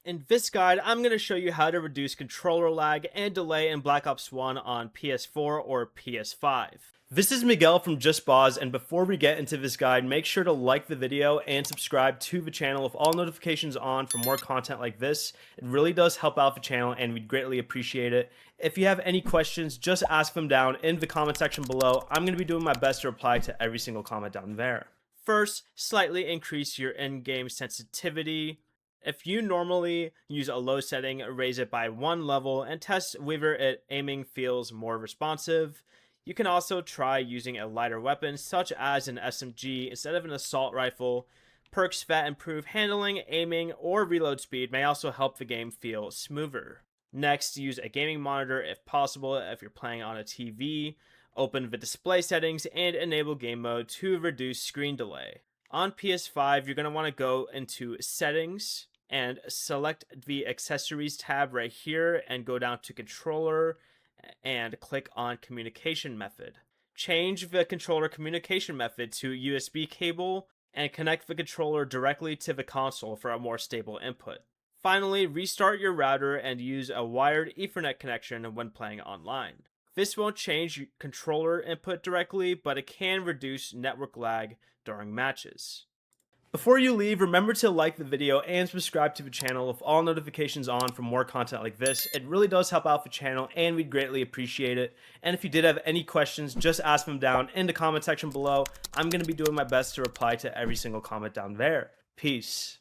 In this guide, I'm going to show you how to reduce controller lag and delay in Black Ops 1 on PS4 or PS5. This is Miguel from Just Boz, and before we get into this guide, make sure to like the video and subscribe to the channel with all notifications on for more content like this. It really does help out the channel and we'd greatly appreciate it. If you have any questions, just ask them down in the comment section below. I'm going to be doing my best to reply to every single comment down there. First, slightly increase your in-game sensitivity. If you normally use a low setting, raise it by one level and test whether aiming feels more responsive. You can also try using a lighter weapon such as an SMG instead of an assault rifle. Perks that improve handling, aiming, or reload speed may also help the game feel smoother. Next, use a gaming monitor if possible if you're playing on a TV. Open the display settings and enable game mode to reduce screen delay. On PS5, you're going to want to go into Settings and select the Accessories tab right here and go down to Controller and click on Communication Method. Change the controller communication method to USB cable and connect the controller directly to the console for a more stable input. Finally, restart your router and use a wired Ethernet connection when playing online. This won't change your controller input directly, but it can reduce network lag during matches. Before you leave, remember to like the video and subscribe to the channel with all notifications on for more content like this. It really does help out the channel and we'd greatly appreciate it. And if you did have any questions, just ask them down in the comment section below. I'm going to be doing my best to reply to every single comment down there. Peace.